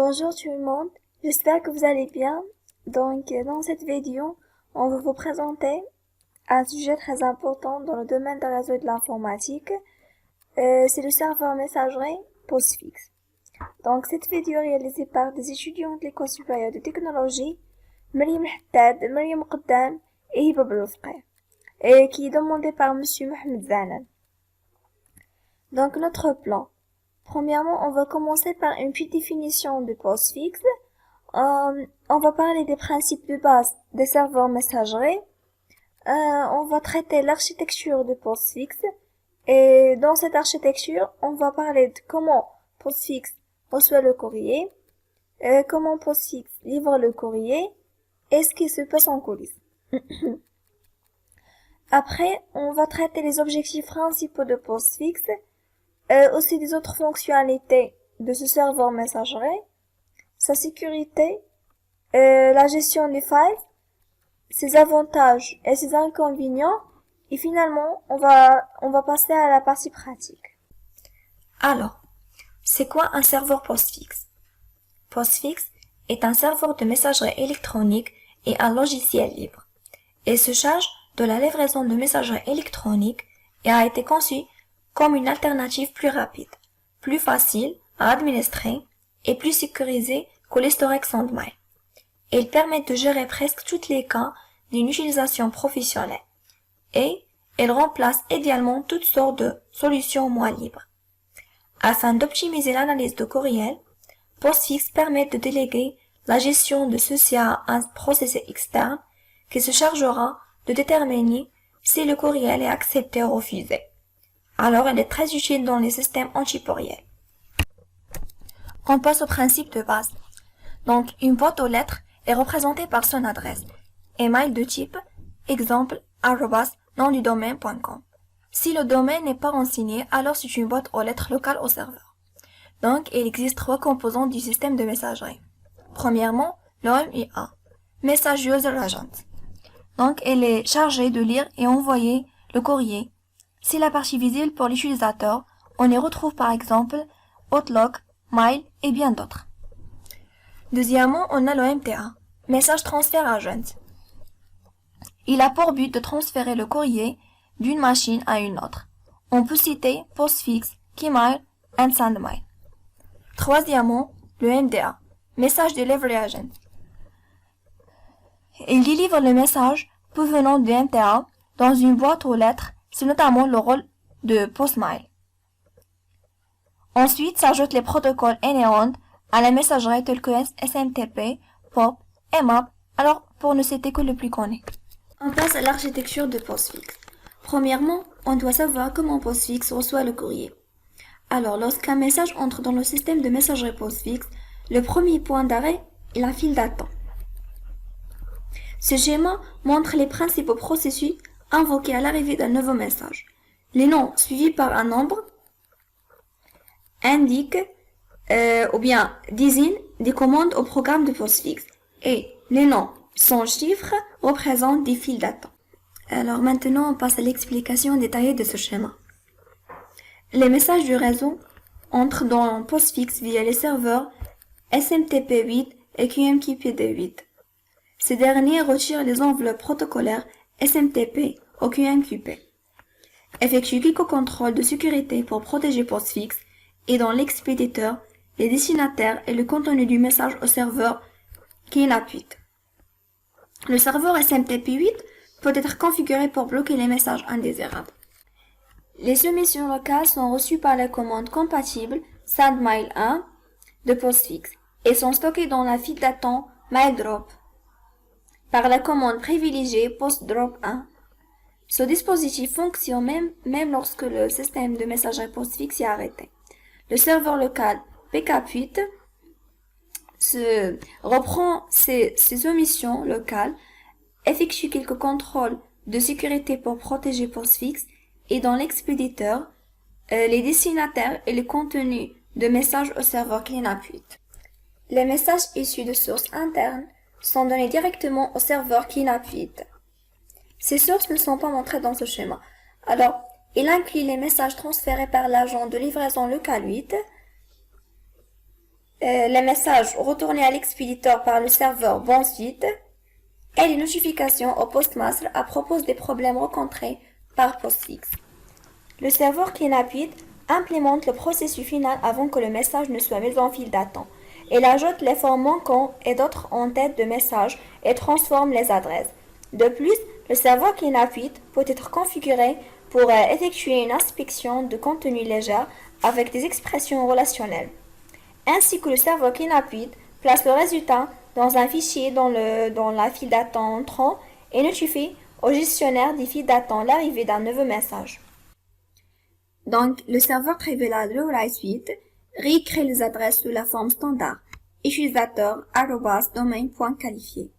Bonjour tout le monde, j'espère que vous allez bien. Donc, dans cette vidéo, on va vous présenter un sujet très important dans le domaine des réseaux et de l'informatique. C'est le serveur messagerie postfixe. Donc, cette vidéo est réalisée par des étudiants de l'École supérieure de technologie, Mariam Haddad, Mariam Qaddam et Hiba Belfqi, et qui est demandée par Monsieur Mohamed Zanan. Donc, notre plan. Premièrement, on va commencer par une petite définition de postfixe. On va parler des principes de base des serveurs messagerie. On va traiter l'architecture de postfixe. Et dans cette architecture, on va parler de comment postfixe reçoit le courrier, comment postfixe livre le courrier et ce qui se passe en coulisses. Après, on va traiter les objectifs principaux de postfixe, aussi des autres fonctionnalités de ce serveur messagerie, sa sécurité, la gestion des files, ses avantages et ses inconvénients, et finalement, on va passer à la partie pratique. Alors, c'est quoi un serveur postfixe? Postfixe est un serveur de messagerie électronique et un logiciel libre. Il se charge de la livraison de messagerie électronique et a été conçu comme une alternative plus rapide, plus facile à administrer et plus sécurisée que l'historique SendMail. Il permet de gérer presque tous les cas d'une utilisation professionnelle et il remplace idéalement toutes sortes de solutions moins libres. Afin d'optimiser l'analyse de courriel, postfixe permet de déléguer la gestion de ceci à un processeur externe qui se chargera de déterminer si le courriel est accepté ou refusé. Alors, elle est très utile dans les systèmes antipourriels. On passe au principe de base. Donc, une boîte aux lettres est représentée par son adresse. Email de type exemple @nomdudomaine.com. Si le domaine n'est pas renseigné, alors c'est une boîte aux lettres locale au serveur. Donc, il existe trois composants du système de messagerie. Premièrement, l'OMIA, Message User Agent. Donc, elle est chargée de lire et envoyer le courrier. C'est la partie visible pour l'utilisateur. On y retrouve par exemple Outlook, Mail et bien d'autres. Deuxièmement, on a l'OMTA, Message Transfer Agent. Il a pour but de transférer le courrier d'une machine à une autre. On peut citer Postfix, Keymail et SendMail. Troisièmement, le MDA, Message Delivery Agent. Il délivre le message provenant du MTA dans une boîte aux lettres. C'est notamment le rôle de PostMail. Ensuite s'ajoutent les protocoles NEON à la messagerie tels que SMTP, POP, MAP, alors pour ne citer que le plus connu. On passe à l'architecture de postfixe. Premièrement, on doit savoir comment postfixe reçoit le courrier. Alors, lorsqu'un message entre dans le système de messagerie postfixe, le premier point d'arrêt est la file d'attente. Ce schéma montre les principaux processus invoqués à l'arrivée d'un nouveau message. Les noms suivis par un nombre indiquent ou bien désignent des commandes au programme de postfixe et les noms sans chiffres représentent des files d'attente. Alors maintenant, on passe à l'explication détaillée de ce schéma. Les messages du réseau entrent dans postfixe via les serveurs SMTP8 et QMQP8. Ces derniers retirent les enveloppes protocolaires SMTP au QMQP, effectuent quelques contrôles de sécurité pour protéger postfixe et dans l'expéditeur, les destinataires et le contenu du message au serveur QNAP8. Le serveur SMTP8 peut être configuré pour bloquer les messages indésirables. Les soumissions locales sont reçues par la commande compatible SendMail 1 de postfixe et sont stockées dans la file d'attente MailDrop par la commande privilégiée PostDrop 1. Ce dispositif fonctionne même lorsque le système de messagerie postfixe est arrêté. Le serveur local PK8 reprend ses omissions locales, effectue quelques contrôles de sécurité pour protéger postfixe et dans l'expéditeur, les destinataires et le contenu de messages au serveur QNAP8. Les messages issus de sources internes sont donnés directement au serveur QNAP8. Ces sources ne sont pas montrées dans ce schéma. Alors, il inclut les messages transférés par l'agent de livraison local 8, les messages retournés à l'expéditeur par le serveur bon suite et les notifications au postmaster à propos des problèmes rencontrés par postfix. Le serveur CleanUpIt implémente le processus final avant que le message ne soit mis en file d'attente. Il ajoute les formes manquantes et d'autres en tête de message et transforme les adresses. De plus, le serveur CleanUpIt peut être configuré pour effectuer une inspection de contenu léger avec des expressions relationnelles. Ainsi que le serveur CleanUpIt place le résultat dans un fichier dans la file d'attente entrant et notifie au gestionnaire des files d'attente l'arrivée d'un nouveau message. Donc, le serveur Trivial Rewrite Suite réécrit les adresses sous la forme standard utilisateur@domain.qualifié.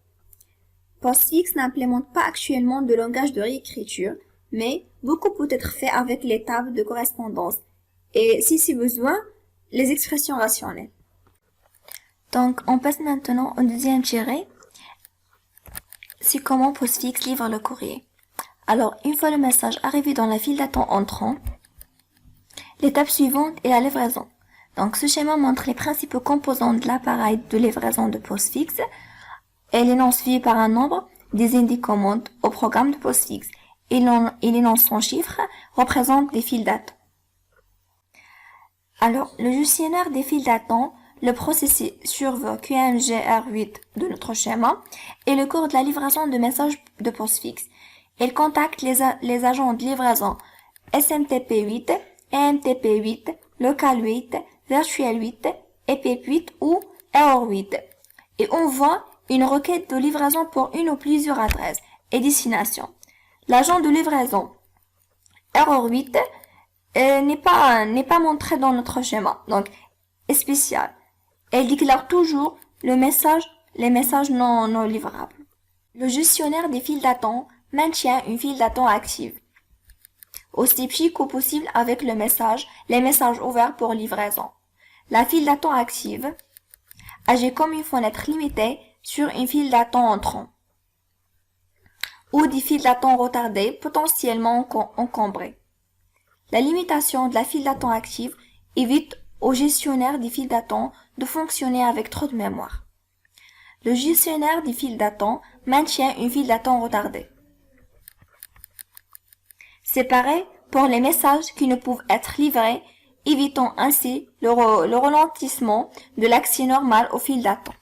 Postfix n'implémente pas actuellement de langage de réécriture, mais beaucoup peut être fait avec les tables de correspondance et, si c'est besoin, les expressions rationnelles. Donc, on passe maintenant au deuxième tiré. C'est comment Postfix livre le courrier. Alors, une fois le message arrivé dans la file d'attente entrant, l'étape suivante est la livraison. Donc, ce schéma montre les principaux composants de l'appareil de livraison de Postfix. Elle est non suivie par un nombre, désigne des commandes au programme de Postfix. Et les noms sans chiffre représentent des files d'attente. Alors, le gestionnaire des files d'attente, le processus serveur QMGR8 de notre schéma, et le cours de la livraison de messages de Postfix. Il contacte les agents de livraison SMTP8, EMTP8, Local 8, Virtual 8, EPIP8 ou Error 8 et envoie une requête de livraison pour une ou plusieurs adresses et destinations. L'agent de livraison Error 8 n'est pas montré dans notre schéma, donc est spécial. Elle déclare toujours les messages non livrables. Le gestionnaire des files d'attente maintient une file d'attente active, aussi petit que possible avec les messages ouverts pour livraison. La file d'attente active agit comme une fenêtre limitée sur une file d'attente entrant ou des files d'attente retardées potentiellement encombrées. La limitation de la file d'attente active évite au gestionnaire des files d'attente de fonctionner avec trop de mémoire. Le gestionnaire des files d'attente maintient une file d'attente retardée. C'est pareil pour les messages qui ne peuvent être livrés, évitant ainsi le ralentissement de l'accès normal aux files d'attente.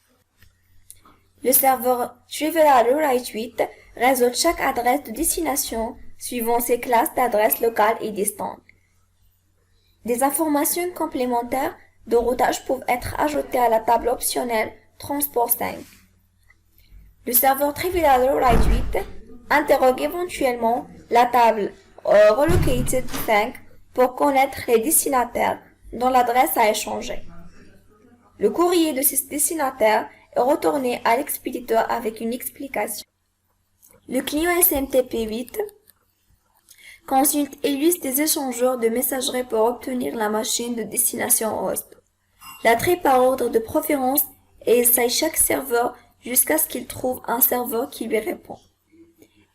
Le serveur Trivial Rewrite 8 résout chaque adresse de destination suivant ses classes d'adresses locales et distantes. Des informations complémentaires de routage peuvent être ajoutées à la table optionnelle Transport 5. Le serveur Trivial Rewrite 8 interroge éventuellement la table Relocated 5 pour connaître les destinataires dont l'adresse a échangé. Le courrier de ces destinataires est retourné à l'expéditeur avec une explication. Le client SMTP8 consulte et liste des échangeurs de messagerie pour obtenir la machine de destination host. La trie par ordre de préférence et essaye chaque serveur jusqu'à ce qu'il trouve un serveur qui lui répond.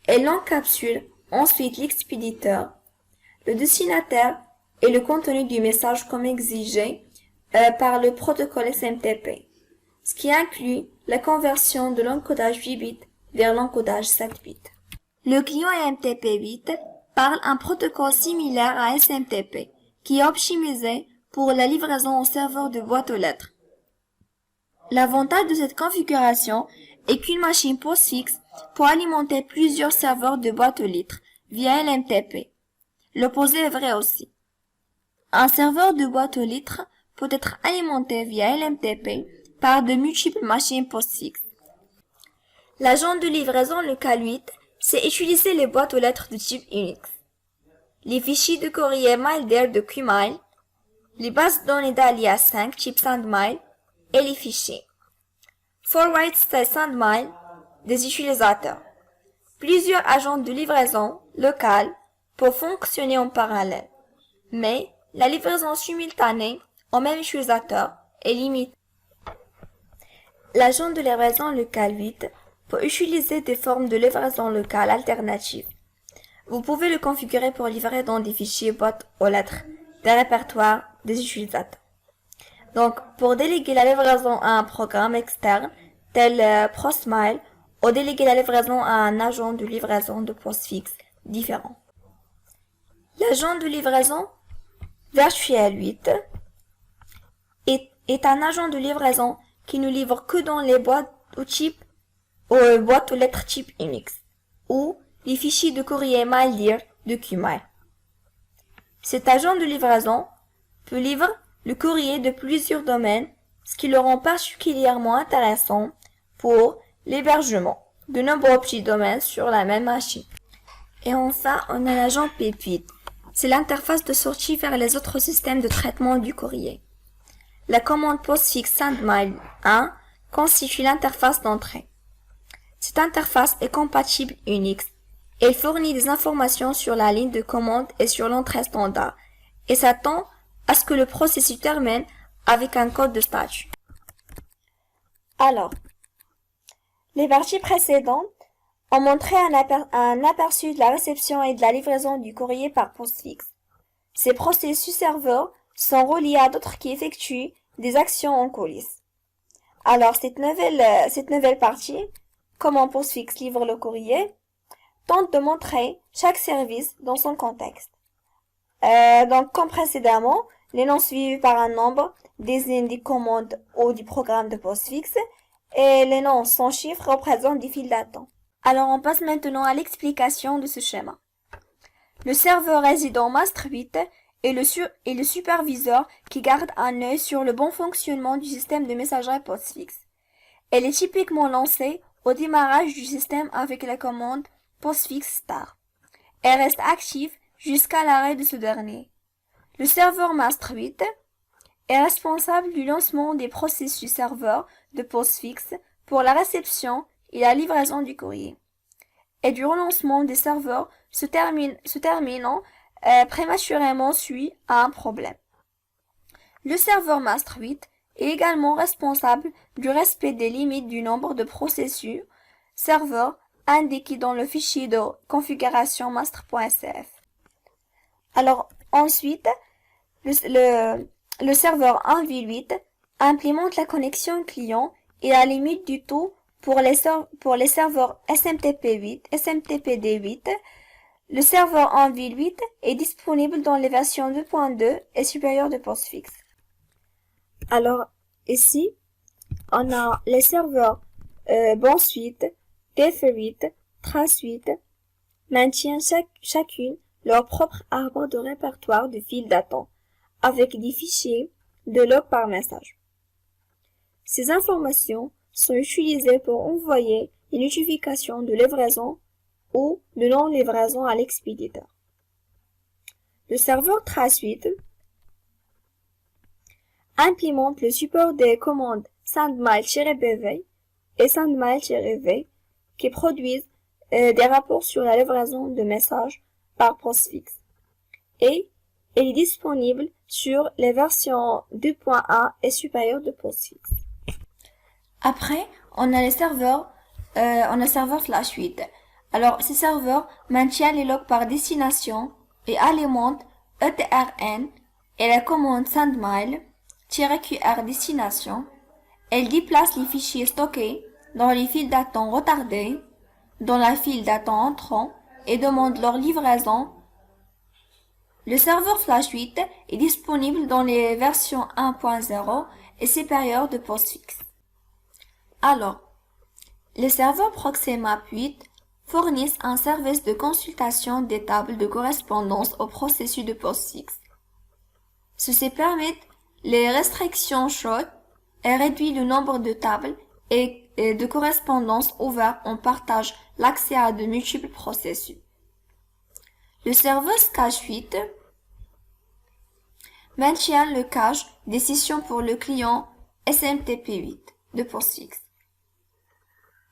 Elle encapsule ensuite l'expéditeur, le destinataire et le contenu du message comme exigé par le protocole SMTP, ce qui inclut la conversion de l'encodage 8 bits vers l'encodage 7 bits. Le client MTP8 parle un protocole similaire à SMTP, qui est optimisé pour la livraison au serveur de boîte aux lettres. L'avantage de cette configuration est qu'une machine Postfix peut alimenter plusieurs serveurs de boîte aux lettres via LMTP. L'opposé est vrai aussi. Un serveur de boîte aux lettres peut être alimenté via LMTP par de multiples machines Postfix. L'agent de livraison Local 8 sait utiliser les boîtes aux lettres de type Unix, les fichiers de courrier MailDir de QMail, les bases de données d'alias 5 type SendMail et les fichiers Forward Style SendMail des utilisateurs. Plusieurs agents de livraison locale peuvent fonctionner en parallèle, mais la livraison simultanée au même utilisateur est limitée. L'agent de livraison Local 8 peut utiliser des formes de livraison locale alternatives. Vous pouvez le configurer pour livrer dans des fichiers boîte aux lettres, des répertoires des utilisateurs. Donc, pour déléguer la livraison à un programme externe, tel PostMail, ou déléguer la livraison à un agent de livraison de postfixe différent. L'agent de livraison virtuel 8 est un agent de livraison qui ne livre que dans les boîtes aux lettres type Unix ou les fichiers de courrier MailDir de Qmail. Cet agent de livraison peut livrer le courrier de plusieurs domaines, ce qui le rend particulièrement intéressant pour l'hébergement de nombreux petits domaines sur la même machine. Et enfin, on a l'agent PIP8. C'est l'interface de sortie vers les autres systèmes de traitement du courrier. La commande postfixe SendMail 1 constitue l'interface d'entrée. Cette interface est compatible Unix. Elle fournit des informations sur la ligne de commande et sur l'entrée standard et s'attend à ce que le processus termine avec un code de statut. Alors, les parties précédentes ont montré un aperçu de la réception et de la livraison du courrier par postfixe. Ces processus serveurs sont reliés à d'autres qui effectuent des actions en coulisses. Alors, cette nouvelle partie, comment postfixe livre le courrier, tente de montrer chaque service dans son contexte. Donc, comme précédemment, les noms suivis par un nombre désignent des commandes ou du programme de postfixe et les noms sans chiffre représentent des files d'attente. Alors, on passe maintenant à l'explication de ce schéma. Le serveur résident Master 8 est le superviseur qui garde un œil sur le bon fonctionnement du système de messagerie postfixe. Elle est typiquement lancée au démarrage du système avec la commande postfixe star. Elle reste active jusqu'à l'arrêt de ce dernier. Le serveur Master 8 est responsable du lancement des processus serveurs de postfixe pour la réception et la livraison du courrier, et du relancement des serveurs se terminant prématurément suite à un problème. Le serveur Master 8 est également responsable du respect des limites du nombre de processus serveurs indiqués dans le fichier de configuration master.cf. Alors ensuite, le serveur 1v8 implémente la connexion client et la limite du taux pour les serveurs SMTP8, SMTPD8. Le serveur 1v8 est disponible dans les versions 2.2 et supérieures de postfixe. Alors, ici, on a les serveurs BonSuite, Defer8, Trace8, maintiennent chacune leur propre arbre de répertoire de files d'attente, avec des fichiers de log par message. Ces informations sont utilisées pour envoyer les notifications de livraison ou de non-livraison à l'expéditeur. Le serveur Trace8 implémente le support des commandes sendmail-bv et sendmail-v qui produisent des rapports sur la livraison de messages par postfixe. Et il est disponible sur les versions 2.1 et supérieures de postfixe. Après, on a le serveur Flash 8. Alors, ces serveurs maintiennent les logs par destination et alimentent ETRN et la commande sendmail-qr destination. Elle déplace les fichiers stockés dans les files d'attente retardées, dans la file d'attente entrant et demande leur livraison. Le serveur Flash 8 est disponible dans les versions 1.0 et supérieures de postfixe. Alors, les serveurs Proximap 8 fournissent un service de consultation des tables de correspondance au processus de postfixe. Ceci permet les restrictions chaudes et réduit le nombre de tables et de correspondances ouvertes en partage l'accès à de multiples processus. Le serveur Cache 8 maintient le cache des sessions pour le client SMTP8 de postfixe.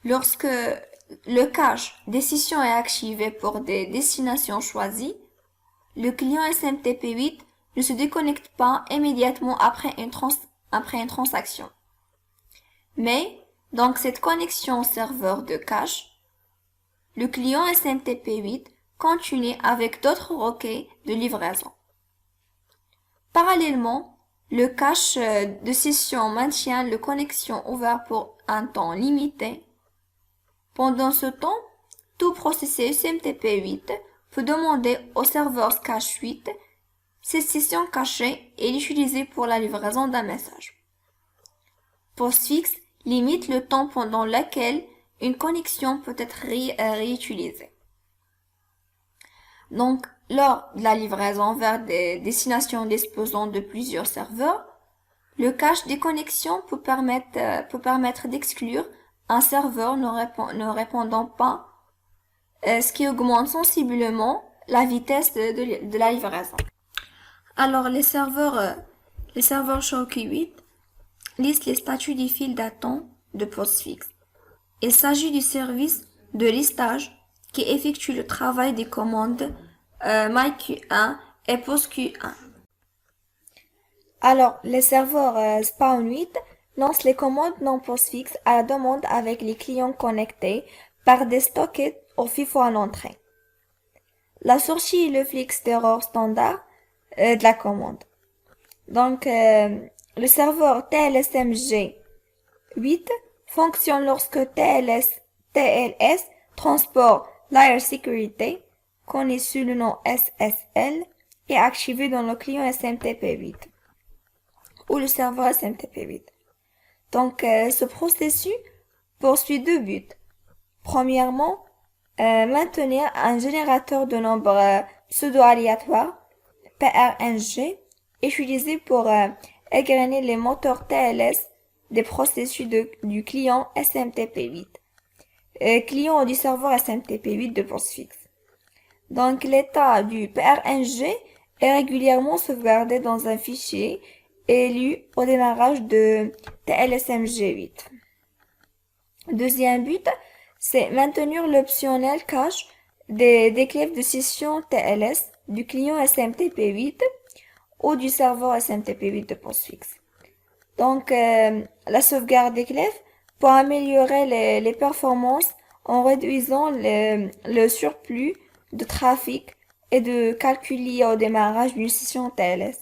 Lorsque le cache des sessions est activé pour des destinations choisies, le client SMTP8 ne se déconnecte pas immédiatement après une transaction. Mais, dans cette connexion au serveur de cache, le client SMTP8 continue avec d'autres requêtes de livraison. Parallèlement, Le cache de session maintient la connexion ouverte pour un temps limité. Pendant ce temps, tout processeur SMTP8 peut demander au serveur cache 8 cette session cachée et l'utiliser pour la livraison d'un message. Postfix limite le temps pendant lequel une connexion peut être réutilisée. Donc, lors de la livraison vers des destinations disposant de plusieurs serveurs, le cache des connexions peut permettre d'exclure un serveur ne répondant pas, ce qui augmente sensiblement la vitesse de la livraison. Alors, les serveurs Shawky 8 listent les statuts des files d'attente de postfix. Il s'agit du service de listage qui effectue le travail des commandes MyQ1 et PostQ1. Alors, les serveurs Spawn 8 lancent les commandes non postfix à la demande avec les clients connectés par des stockets au FIFO à l'entrée. La sortie est le fixe d'erreur standard de la commande. Donc, le serveur TLSMG 8 fonctionne lorsque TLS transport layer sécurité, connu sous le nom SSL, est activé dans le client SMTP8 ou le serveur SMTP8. Donc, ce processus poursuit deux buts. Premièrement, maintenir un générateur de nombres pseudo-aléatoires, PRNG, utilisé pour égrener les moteurs TLS des processus du client SMTP8, client du serveur SMTP8 de postfix. Donc, l'état du PRNG est régulièrement sauvegardé dans un fichier et lu au démarrage de TLSMG8. Deuxième but, c'est maintenir l'optionnel cache des clés de session TLS du client SMTP8 ou du serveur SMTP8 de postfix. Donc, la sauvegarde des clés pour améliorer les performances en réduisant le surplus de trafic et de calcul lié au démarrage d'une session TLS.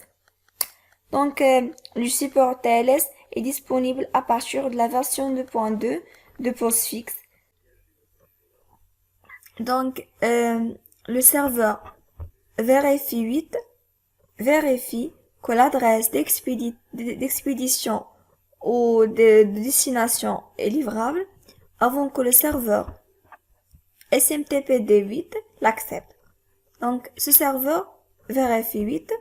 Donc, le support TLS est disponible à partir de la version 2.2 de postfix. Donc, le serveur Verify 8 vérifie que l'adresse d'expédition ou de destination est livrable avant que le serveur SMTPD8 l'accepte. Donc, ce serveur Verify 8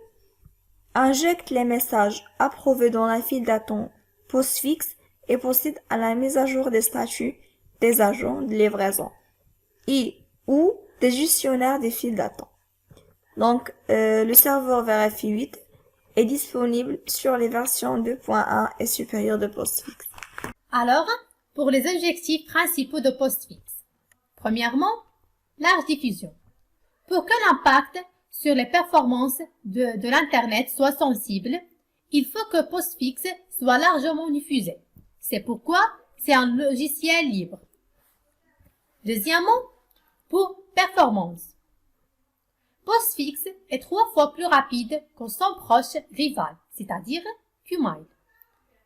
injecte les messages approuvés dans la file d'attente postfix et procède à la mise à jour des statuts des agents de livraison ou des gestionnaires des files d'attente. Donc, le serveur Verify 8 est disponible sur les versions 2.1 et supérieures de postfix. Alors, pour les objectifs principaux de postfix. Premièrement, large diffusion. Pour que l'impact sur les performances de l'Internet soit sensible, il faut que postfix soit largement diffusé. C'est pourquoi c'est un logiciel libre. Deuxièmement, pour performance. Postfix est 3 fois plus rapide que son proche rival, c'est-à-dire Qmile.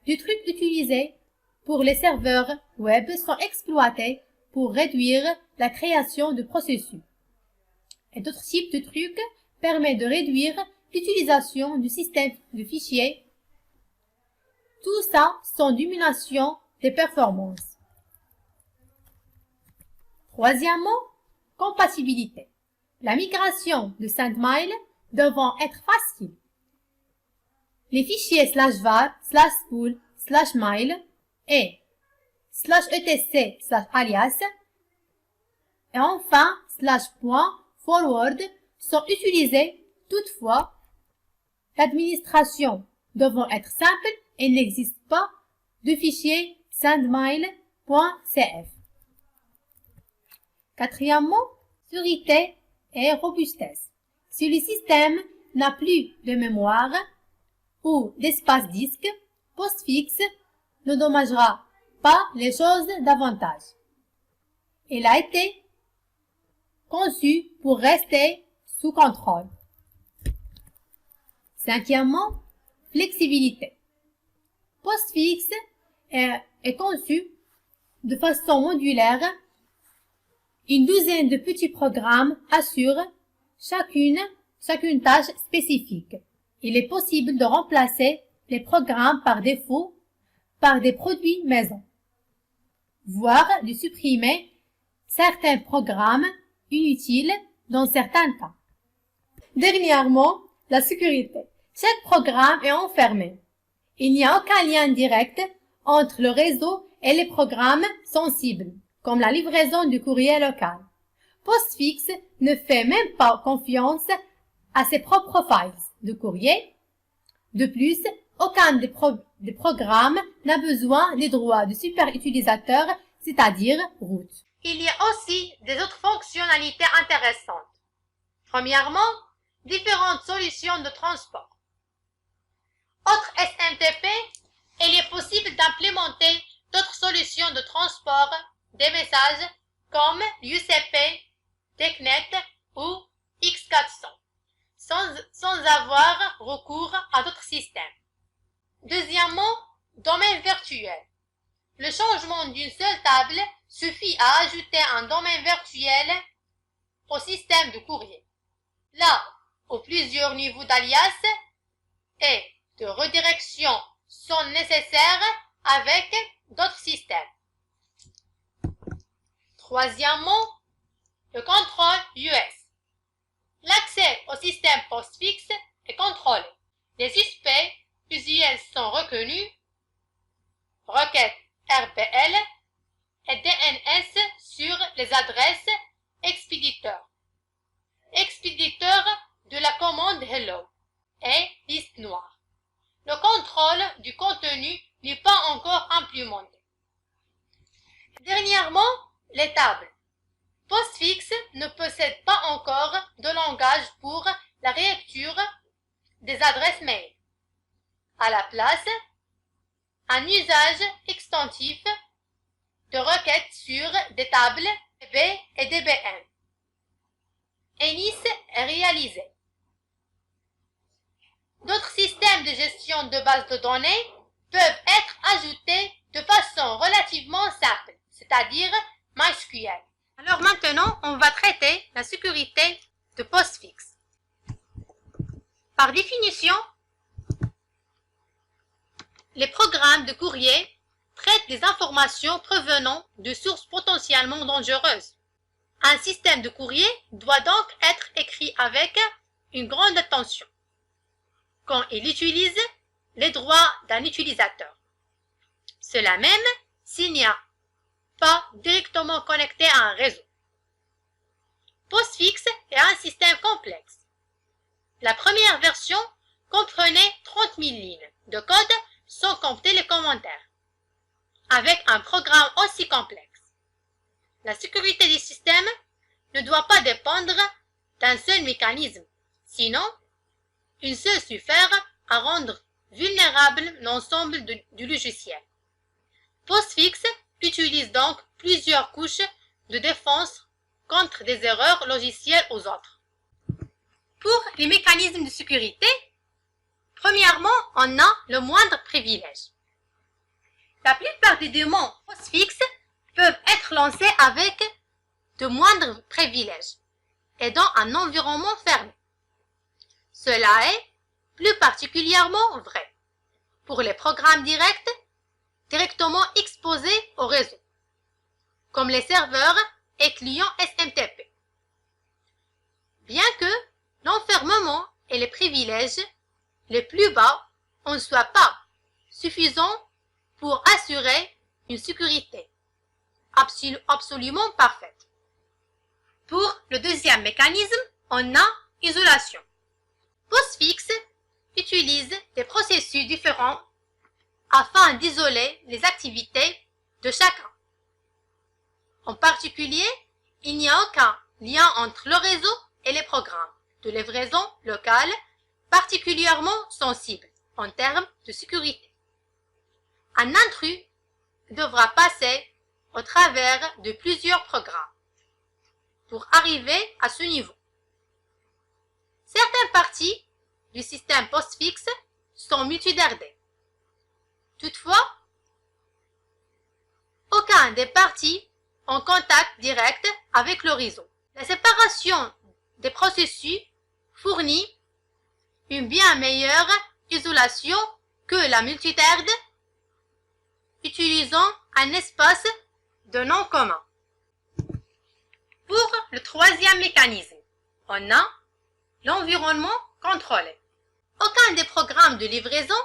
Les trucs utilisés pour les serveurs web sont exploités pour réduire la création de processus. Et d'autres types de trucs permettent de réduire l'utilisation du système de fichiers. Tout ça sans diminution des performances. Troisièmement, compatibilité. La migration de SendMail devant être facile. Les fichiers /var, /spool, /mail et /etc/alias et enfin /.forward sont utilisés. Toutefois, l'administration devant être simple et il n'existe pas de fichier sendmail.cf. Quatrièmement, sécurité et robustesse. Si le système n'a plus de mémoire ou d'espace disque, postfix n'endommagera pas les choses davantage. Il a été conçu pour rester sous contrôle. Cinquièmement, flexibilité. Postfix est conçu de façon modulaire. Une douzaine de petits programmes assurent chacune tâche spécifique. Il est possible de remplacer les programmes par défaut par des produits maison, voire de supprimer certains programmes inutiles dans certains cas. Dernièrement, la sécurité. Chaque programme est enfermé. Il n'y a aucun lien direct entre le réseau et les programmes sensibles, comme la livraison du courrier local. Postfix ne fait même pas confiance à ses propres files de courrier. De plus, aucun des programmes n'a besoin des droits du superutilisateur, c'est-à-dire root. Il y a aussi des autres fonctionnalités intéressantes. Premièrement, différentes solutions de transport. Autre SMTP, il est possible d'implémenter d'autres solutions de transport des messages comme l'UCP, TechNet ou X400, sans avoir recours à d'autres systèmes. Deuxièmement, domaine virtuel. Le changement d'une seule table suffit à ajouter un domaine virtuel au système de courrier, là où plusieurs niveaux d'alias et de redirection sont nécessaires avec d'autres systèmes. Troisièmement, le contrôle US. L'accès au système postfix est contrôlé. Les suspects usuels sont reconnus, requêtes RPL et DNS sur les adresses expéditeurs. Expéditeur de la commande Hello et liste noire. Le contrôle du contenu n'est pas encore implémenté. Dernièrement, les tables. Postfix ne possède pas encore de langage pour la réécriture des adresses mail. À la place, un usage extensif de requêtes sur des tables DB et DBM. ENIS est réalisé. D'autres systèmes de gestion de bases de données peuvent être ajoutés de façon relativement simple, c'est-à-dire MySQL. Alors maintenant, on va traiter la sécurité de Postfix. Par définition, les programmes de courrier traitent des informations provenant de sources potentiellement dangereuses. Un système de courrier doit donc être écrit avec une grande attention quand il utilise les droits d'un utilisateur. Cela même s'il n'y a pas directement connecté à un réseau. Postfix est un système complexe. La première version comprenait 30 000 lignes de code sans compter les commentaires. Avec un programme aussi complexe, la sécurité du système ne doit pas dépendre d'un seul mécanisme, sinon il se suffira à rendre vulnérable l'ensemble du logiciel. Postfix utilise donc plusieurs couches de défense contre des erreurs logicielles aux autres. Pour les mécanismes de sécurité, premièrement, on a le moindre privilège. La plupart des démons postfix peuvent être lancés avec de moindres privilèges et dans un environnement fermé. Cela est plus particulièrement vrai pour les programmes directement exposés au réseau, comme les serveurs et clients SMTP. Bien que l'enfermement et les privilèges les plus bas ne soient pas suffisants pour assurer une sécurité absolument parfaite. Pour le deuxième mécanisme, on a isolation. Postfix utilise des processus différents afin d'isoler les activités de chacun. En particulier, il n'y a aucun lien entre le réseau et les programmes de livraison locale particulièrement sensibles en termes de sécurité. Un intrus devra passer au travers de plusieurs programmes pour arriver à ce niveau. Certaines parties du système postfix sont multiderdés. Toutefois, aucun des parties en contact direct avec le réseau. La séparation des processus fournit une bien meilleure isolation que la multiderde utilisant un espace de nom commun. Pour le troisième mécanisme, on a l'environnement contrôlé. Aucun des programmes de livraison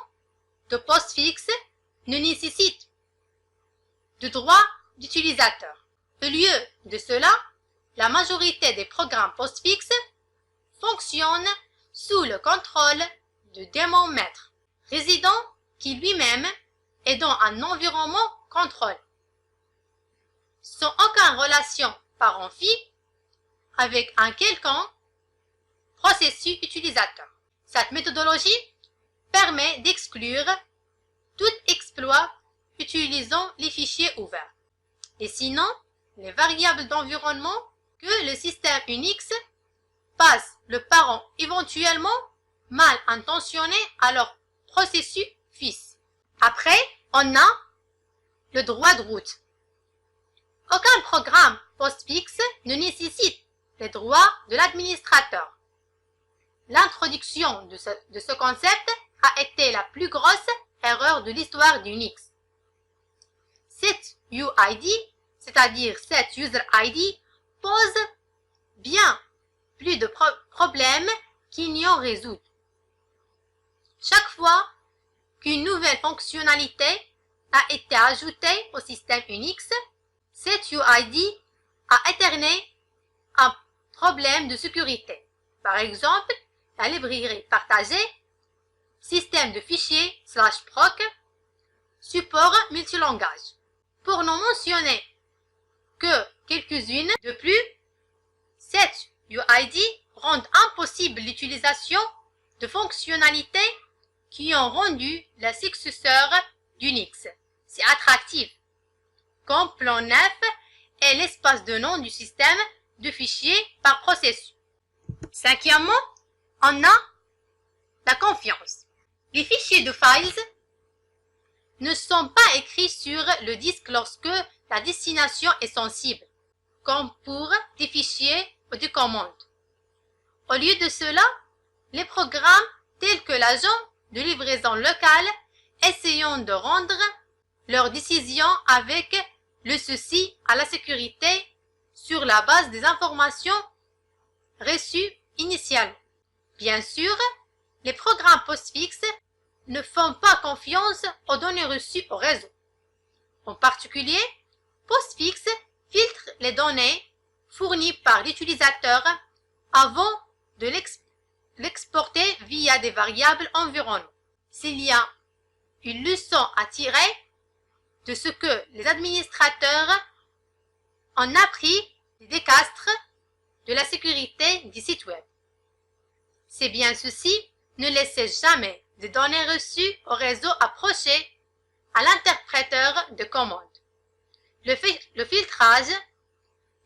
de postfix ne nécessite de droit d'utilisateur. Au lieu de cela, la majorité des programmes postfix fonctionnent sous le contrôle du démon maître, résident qui lui-même est dans un environnement contrôlé, sans aucune relation parent-fille avec un quelconque processus utilisateur. Cette méthodologie permet d'exclure tout exploit utilisant les fichiers ouverts, et sinon les variables d'environnement que le système Unix passe le parent éventuellement mal intentionné à leur processus fils. Après, on a le droit de route. Aucun programme postfix ne nécessite les droits de l'administrateur. L'introduction de ce concept a été la plus grosse erreur de l'histoire d'Unix. Cette UID, c'est-à-dire cette User ID, pose bien plus de problèmes qu'il n'y en résout. Chaque fois qu'une nouvelle fonctionnalité a été ajoutée au système Unix, cette UID a éterné un problème de sécurité. Par exemple, la librairie partagée, système de fichiers /proc, support multilangage. Pour n'en mentionner que quelques-unes de plus, cette UID rend impossible l'utilisation de fonctionnalités qui ont rendu le successeur d'Unix si attractif, comme plan 9 et l'espace de nom du système de fichiers par processus. Cinquièmement, on a la confiance. Les fichiers de files ne sont pas écrits sur le disque lorsque la destination est sensible, comme pour des fichiers ou des commandes. Au lieu de cela, les programmes tels que l'agent de livraison locale essayant de rendre leurs décisions avec le souci à la sécurité sur la base des informations reçues initialement. Bien sûr, les programmes postfix ne font pas confiance aux données reçues au réseau. En particulier, postfix filtre les données fournies par l'utilisateur avant de l'exporter via des variables environnement. S'il y a une leçon à tirer de ce que les administrateurs ont appris des désastres de la sécurité des sites web, c'est bien ceci: ne laissez jamais de données reçues au réseau approcher à l'interpréteur de commande. Le filtrage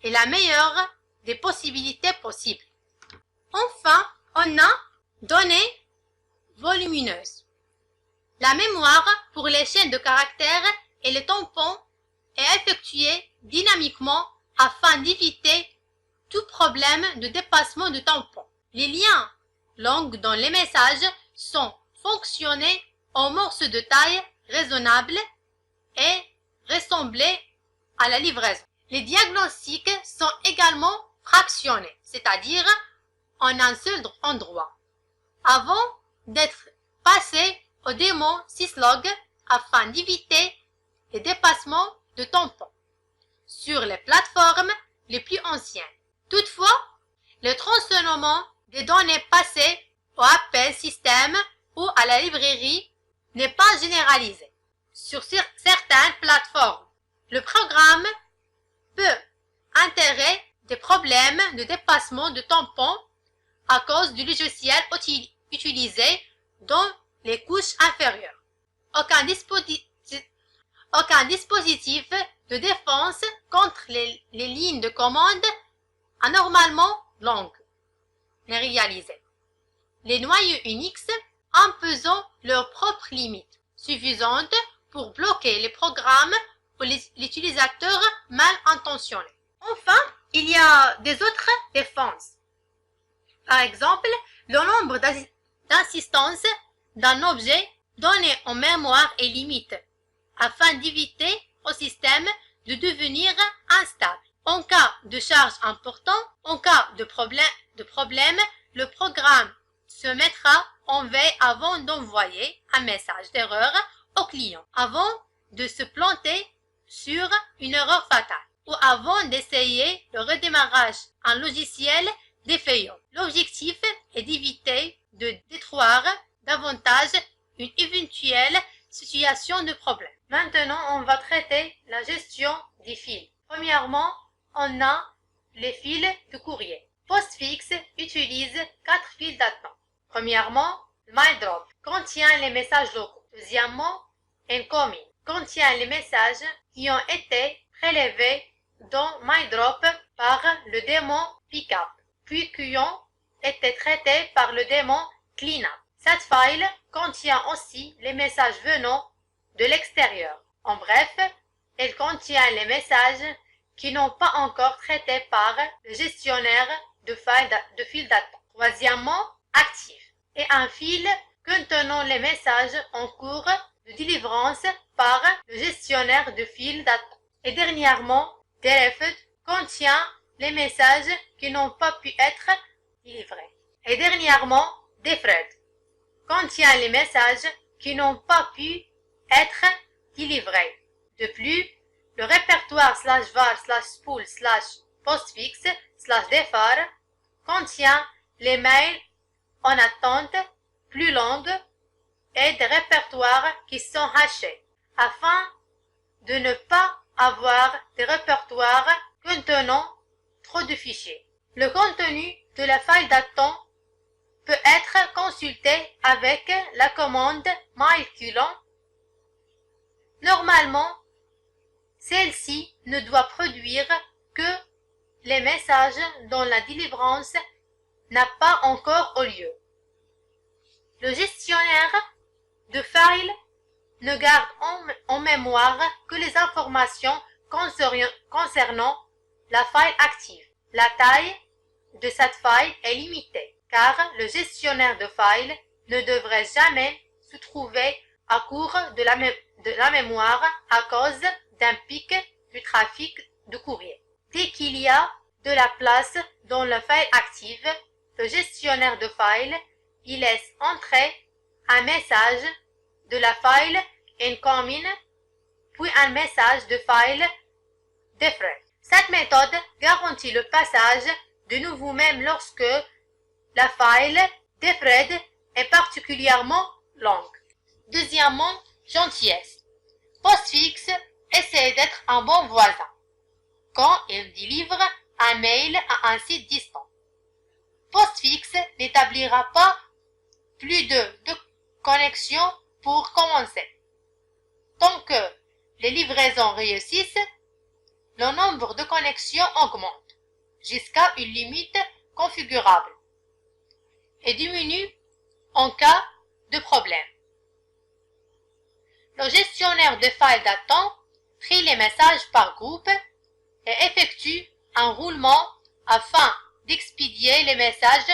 est la meilleure des possibilités possibles. Enfin, on a données volumineuses. La mémoire pour les chaînes de caractères et les tampons est effectuée dynamiquement afin d'éviter tout problème de dépassement de tampons. Les liens longs dans les messages sont fonctionnés en morceaux de taille raisonnable et ressembler à la livraison. Les diagnostics sont également fractionnés, c'est-à-dire en un seul endroit, avant d'être passés au démon syslog afin d'éviter les dépassements de tampons sur les plateformes les plus anciennes. Toutefois, le transformement des données passées au appel système ou à la librairie n'est pas généralisé. Sur certaines plateformes, le programme peut enterrer des problèmes de dépassement de tampons à cause du logiciel utilisé dans les couches inférieures. Aucun dispositif de défense contre les lignes de commande anormalement longues n'est réalisé. Les noyaux Unix imposant leurs propres limites, suffisantes pour bloquer les programmes ou l'utilisateur mal intentionné. Enfin, il y a des autres défenses. Par exemple, le nombre d'instances d'un objet donné en mémoire est limité, afin d'éviter au système de devenir instable. En cas de charge importante, en cas de problème, le programme se mettra en veille avant d'envoyer un message d'erreur au client, avant de se planter sur une erreur fatale ou avant d'essayer le redémarrage en logiciel défaillant. L'objectif est d'éviter de détruire davantage une éventuelle situation de problème. Maintenant, on va traiter la gestion des fils. Premièrement, on a les fils de courrier. Postfix utilise 4 fils d'attente. Premièrement, MyDrop contient les messages locaux. Deuxièmement, Incoming contient les messages qui ont été prélevés dans MyDrop par le démon Pickup, puis qui ont été traités par le démon Cleanup. Cette file contient aussi les messages venant de l'extérieur. En bref, elle contient les messages qui n'ont pas encore traité par le gestionnaire de fil d'attente. Troisièmement, Active est un fil contenant les messages en cours de délivrance par le gestionnaire de fil d'attente. Et dernièrement, Delivered contient les messages qui n'ont pas pu être délivrés. Et dernièrement, Deferred contient les messages qui n'ont pas pu être délivrés. De plus, le répertoire /var/spool/postfix/defer contient les mails en attente plus longues et des répertoires qui sont hachés, afin de ne pas avoir des répertoires contenant trop de fichiers. Le contenu de la file d'attente peut être consulté avec la commande myculon. Normalement, celle-ci ne doit produire que les messages dont la délivrance n'a pas encore eu lieu. Le gestionnaire de files ne garde en mémoire que les informations concernant la file active. La taille de cette file est limitée, car le gestionnaire de files ne devrait jamais se trouver à court de la mémoire à cause d'un pic du trafic de courrier. Dès qu'il y a de la place dans le file active, le gestionnaire de file y laisse entrer un message de la file incoming, puis un message de file deferred. Cette méthode garantit le passage de nouveau même lorsque la file deferred est particulièrement longue. Deuxièmement, gentillesse. Postfix essaie d'être un bon voisin quand il délivre un mail à un site distant. Postfix n'établira pas plus de connexions pour commencer. Tant que les livraisons réussissent, le nombre de connexions augmente jusqu'à une limite configurable et diminue en cas de problème. Le gestionnaire de files d'attente trie les messages par groupe et effectue un roulement afin d'expédier les messages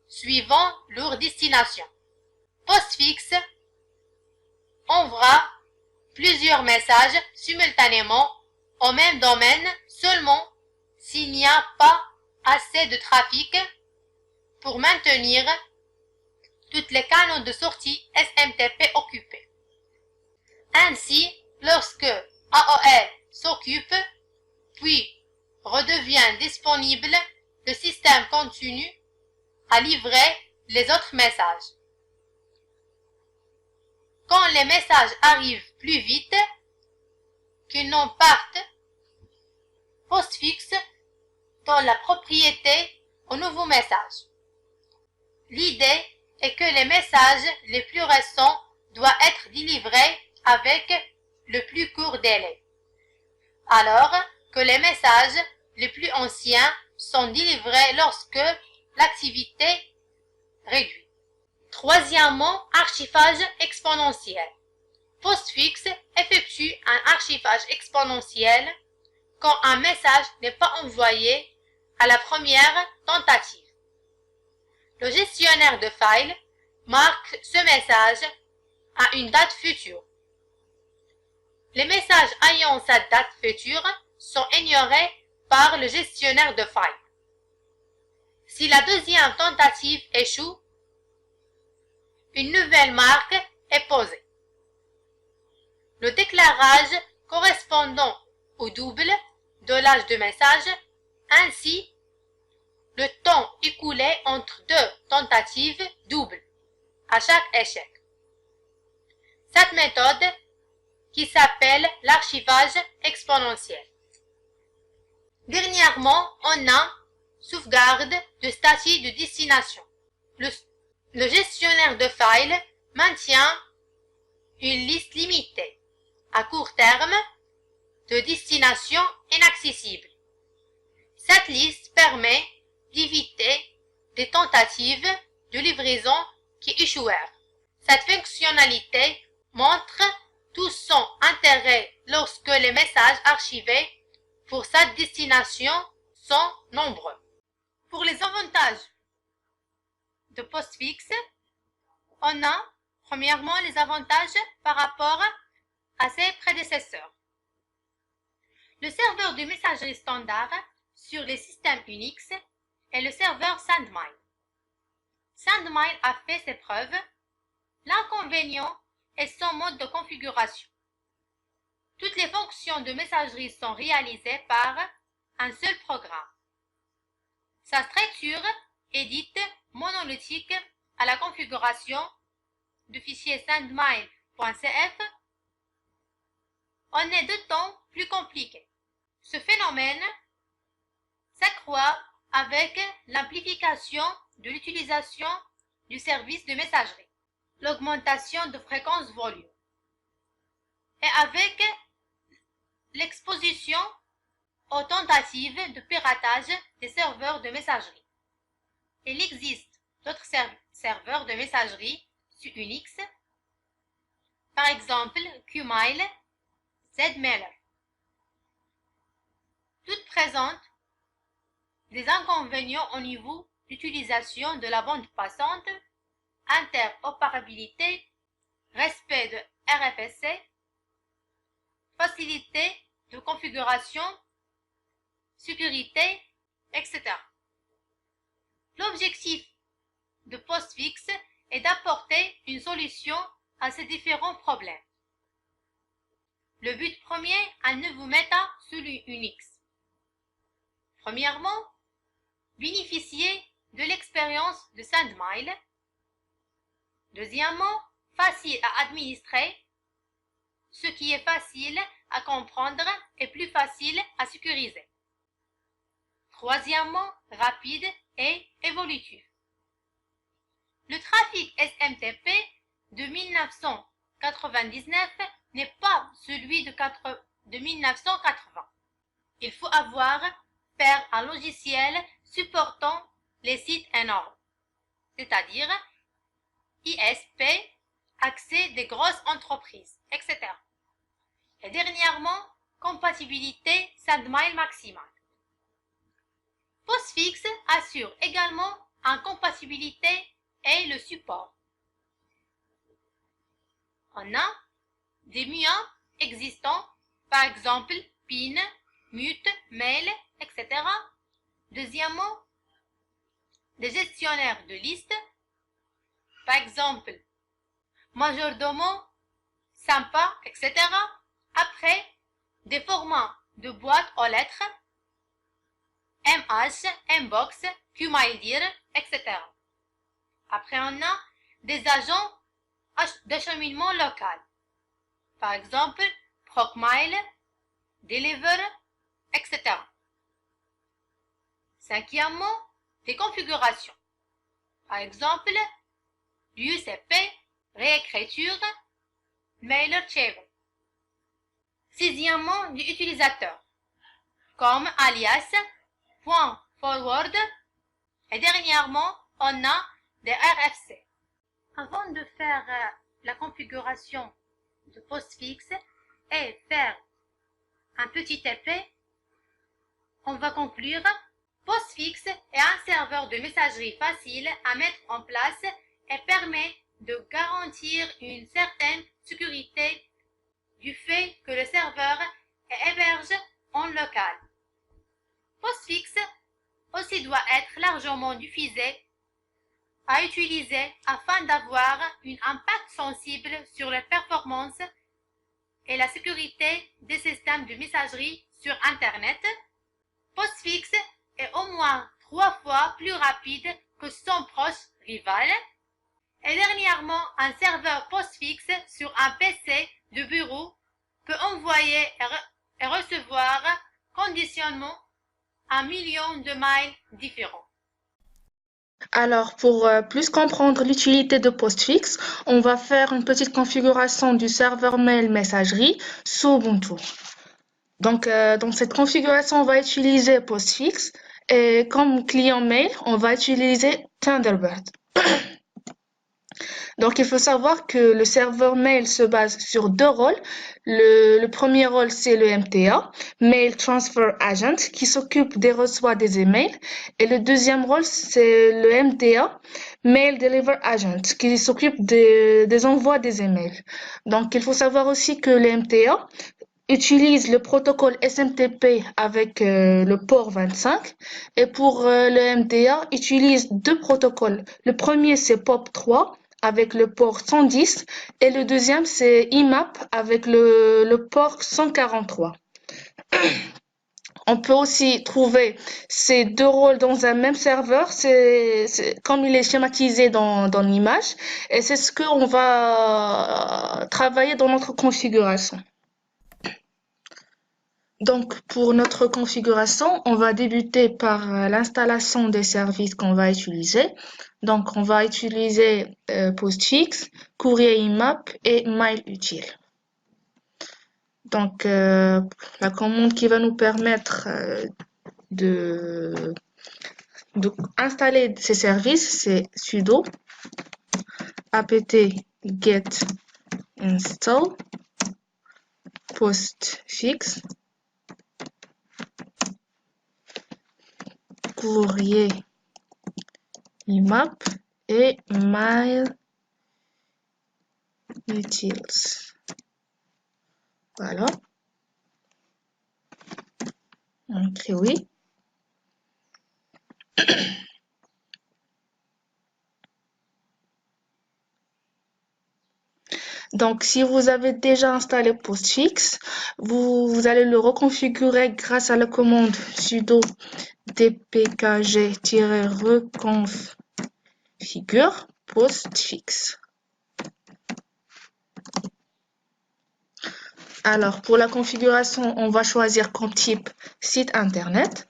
suivant leur destination. Postfix enverra plusieurs messages simultanément au même domaine seulement s'il n'y a pas assez de trafic pour maintenir tous les canaux de sortie SMTP occupés. Ainsi, lorsque AOL s'occupe, puis redevient disponible, le système continue à livrer les autres messages. Quand les messages arrivent plus vite qu'ils n'en partent, Postfix donne la propriété au nouveau message. L'idée est que les messages les plus récents doivent être délivrés avec le plus court délai, alors que les messages les plus anciens sont délivrés lorsque l'activité réduit. Troisièmement, archivage exponentiel. Postfix effectue un archivage exponentiel quand un message n'est pas envoyé à la première tentative. Le gestionnaire de files marque ce message à une date future. Les messages ayant cette date future sont ignorés par le gestionnaire de files. Si la deuxième tentative échoue, une nouvelle marque est posée. Le déclarage correspondant au double de l'âge de message, ainsi le temps écoulé entre deux tentatives doubles à chaque échec. Cette méthode qui s'appelle l'archivage exponentiel. Dernièrement, on a sauvegarde de statut de destination. Le gestionnaire de files maintient une liste limitée, à court terme, de destinations inaccessibles. Cette liste permet d'éviter des tentatives de livraison qui échouèrent. Cette fonctionnalité montre tout son intérêt lorsque les messages archivés pour cette destination sont nombreux. Pour les avantages de Postfix, on a premièrement les avantages par rapport à ses prédécesseurs. Le serveur de messagerie standard sur les systèmes Unix est le serveur SendMail. SendMail a fait ses preuves. L'inconvénient est son mode de configuration. Toutes les fonctions de messagerie sont réalisées par un seul programme. Sa structure est dite monolithique à la configuration du fichier sendmail.cf. On est de temps plus compliqué. Ce phénomène s'accroît avec l'amplification de l'utilisation du service de messagerie, l'augmentation de fréquence volume et avec l'exposition aux tentatives de piratage des serveurs de messagerie. Il existe d'autres serveurs de messagerie sur Unix, par exemple Qmail, Zmailer. Toutes présentent des inconvénients au niveau d'utilisation de la bande passante, interopérabilité, respect de RFC, facilité de configuration, sécurité, etc. L'objectif de Postfix est d'apporter une solution à ces différents problèmes. Le but premier est de vous mettre sur Unix. Premièrement, bénéficier de l'expérience de SendMail. Deuxièmement, facile à administrer, ce qui est facile à comprendre et plus facile à sécuriser. Troisièmement, rapide et évolutif. Le trafic SMTP de 1999 n'est pas celui de 1980. Il faut faire un logiciel supportant les sites énormes, c'est-à-dire ISP, accès des grosses entreprises, etc. Et dernièrement, compatibilité SendMail maximale. Postfix assure également une compatibilité et le support. On a des moyens existants, par exemple PIN, Mute, Mail, etc. Deuxièmement, des gestionnaires de listes, par exemple Majordomo, Sympa, etc. Après, des formats de boîte aux lettres, MH, Mbox, QMailDir, etc. Après, on a des agents d'acheminement local, par exemple ProcMail, Deliver, etc. Cinquièmement, des configurations, par exemple l'UCP, réécriture, MailerChaver. Sixièmement, des utilisateurs, comme alias, .forward, et dernièrement, on a des RFC. Avant de faire la configuration de postfix et faire un petit épée, on va conclure. Postfix est un serveur de messagerie facile à mettre en place et permet de garantir une certaine sécurité du fait que le serveur est hébergé en local. Postfix aussi doit être largement diffusé à utiliser afin d'avoir un impact sensible sur les performances et la sécurité des systèmes de messagerie sur Internet. Postfix est au moins 3 fois plus rapide que son proche rival. Et dernièrement, un serveur postfix sur un PC de bureau peut envoyer et recevoir conditionnement 1 million de mails différents. Alors, pour plus comprendre l'utilité de postfix, on va faire une petite configuration du serveur mail messagerie sous Ubuntu. Donc, dans cette configuration, on va utiliser postfix et comme client mail, on va utiliser Thunderbird. Donc, il faut savoir que le serveur mail se base sur 2 rôles. Le premier rôle, c'est le MTA, Mail Transfer Agent, qui s'occupe des reçoits des emails. Et le deuxième rôle, c'est le MDA, Mail Deliver Agent, qui s'occupe des envois des emails. Donc, il faut savoir aussi que le MTA utilise le protocole SMTP avec le port 25 et pour le MDA utilise 2 protocoles. Le premier c'est POP3 avec le port 110 et le deuxième c'est IMAP avec le port 143. On peut aussi trouver ces 2 rôles dans un même serveur, c'est comme il est schématisé dans l'image et c'est ce qu'on va travailler dans notre configuration. Donc, pour notre configuration, on va débuter par l'installation des services qu'on va utiliser. Donc, on va utiliser postfix, courrier IMAP et mail utile. Donc, la commande qui va nous permettre de installer ces services, c'est sudo apt get install postfix courrier IMAP et mail utils. Voilà. On écrit oui. Donc, si vous avez déjà installé postfix, vous allez le reconfigurer grâce à la commande sudo dpkg-reconfigure postfix. Alors, pour la configuration, on va choisir comme type site internet.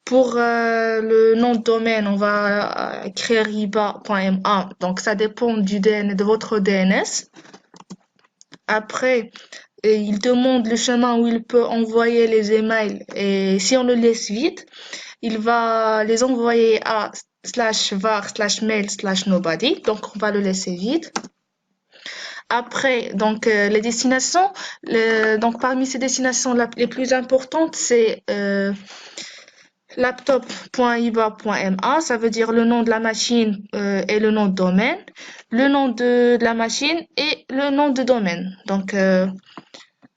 Pour le nom de domaine, on va écrire iba.ma, donc ça dépend de votre DNS. Après, il demande le chemin où il peut envoyer les emails et si on le laisse vide, il va les envoyer à /var/mail/nobody, donc on va le laisser vide. Après, donc les destinations, donc parmi ces destinations les plus importantes, c'est laptop.iba.ma, ça veut dire le nom de la machine et le nom de domaine, le nom de la machine et le nom de domaine. Donc,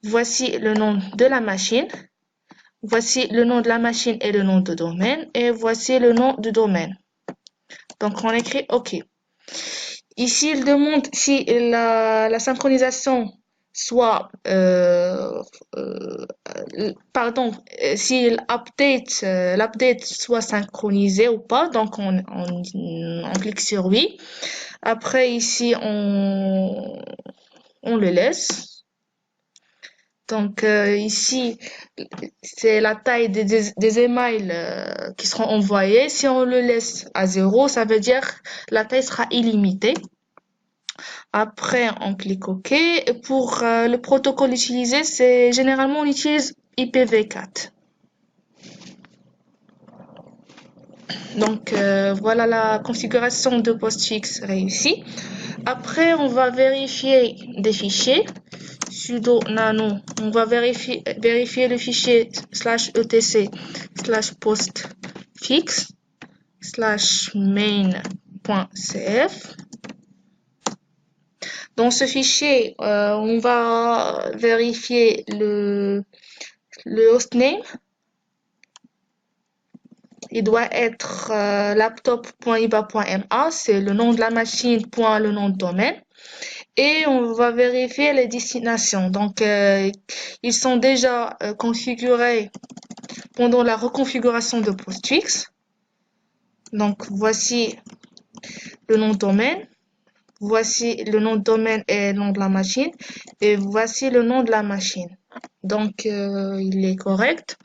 voici le nom de la machine, voici le nom de la machine et le nom de domaine, et voici le nom du domaine. Donc, on écrit OK. Ici, il demande si la synchronisation soit, si l'update soit synchronisé ou pas. Donc, on clique sur oui. Après, ici, on le laisse. Donc, ici, c'est la taille des emails qui seront envoyés. Si on le laisse à 0, ça veut dire la taille sera illimitée. Après, on clique OK. Et pour le protocole utilisé, c'est généralement on utilise IPv4. Donc, voilà la configuration de postfix réussie. Après, on va vérifier des fichiers. Sudo nano, on va vérifier le fichier /etc /postfix /main.cf. Dans ce fichier, on va vérifier le hostname. Il doit être laptop.iba.ma, c'est le nom de la machine, le nom de domaine. Et on va vérifier les destinations. Donc, ils sont déjà configurés pendant la reconfiguration de postfix. Donc, voici le nom de domaine. Voici le nom de domaine et le nom de la machine. Et voici le nom de la machine. Donc, il est correct.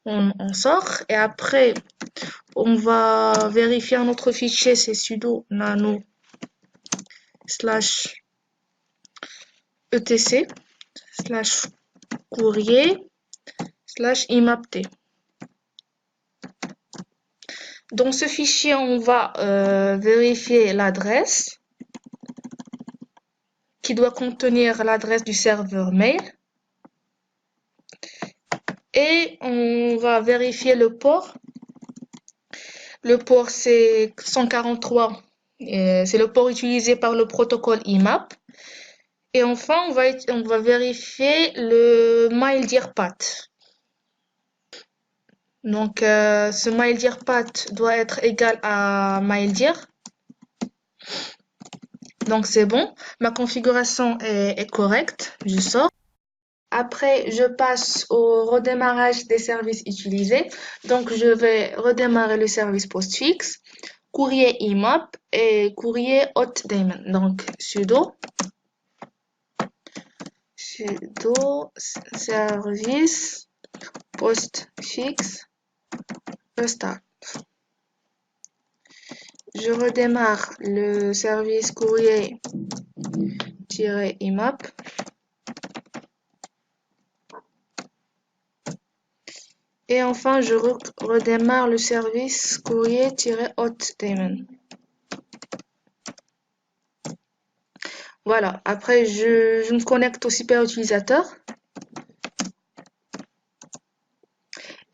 On sort. Et après, on va vérifier un autre fichier. C'est sudo nano /etc /courrier /imapt. Dans ce fichier, on va vérifier l'adresse qui doit contenir l'adresse du serveur mail. Et on va vérifier le port. Le port, c'est 143. C'est le port utilisé par le protocole IMAP. Et enfin, on va vérifier le MailDirPath. Donc, ce MailDirPath doit être égal à MailDir. Donc, c'est bon. Ma configuration est correcte. Je sors. Après, je passe au redémarrage des services utilisés. Donc, je vais redémarrer le service postfix, courrier IMAP et courrier hotdaemon. Donc, sudo service postfix restart. Je redémarre le service courrier-imap. Et enfin, je redémarre le service courrier-hotdaemon. Voilà, après je me connecte au super utilisateur.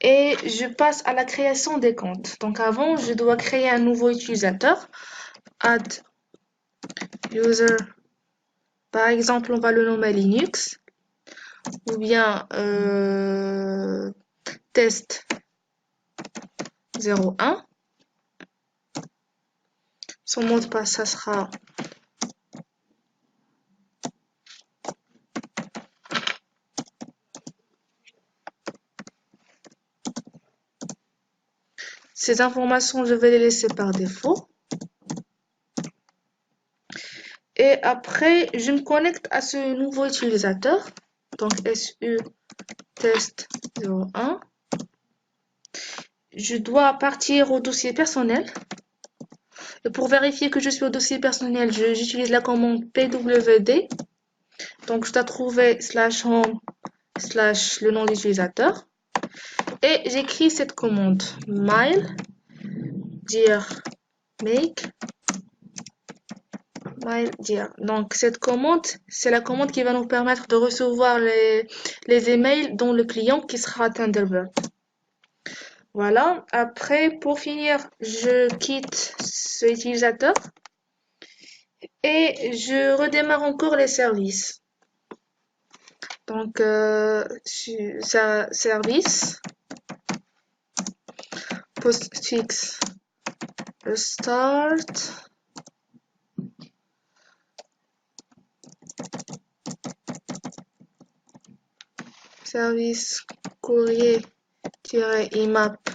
Et je passe à la création des comptes. Donc avant, je dois créer un nouveau utilisateur. Add user. Par exemple, on va le nommer Linux. Ou bien test 01. Son mot de passe, ça sera ces informations, je vais les laisser par défaut. Et après, je me connecte à ce nouveau utilisateur. Donc, SU test 01. Je dois partir au dossier personnel. Et pour vérifier que je suis au dossier personnel, j'utilise la commande pwd. Donc, je dois trouver /home/ le nom de l'utilisateur. Et j'écris cette commande mail dir make mail dir. Donc, cette commande, c'est la commande qui va nous permettre de recevoir les emails dont le client qui sera Thunderbird. Voilà. Après, pour finir, je quitte ce utilisateur et je redémarre encore les services. Donc, service postfix restart. Service courrier-imap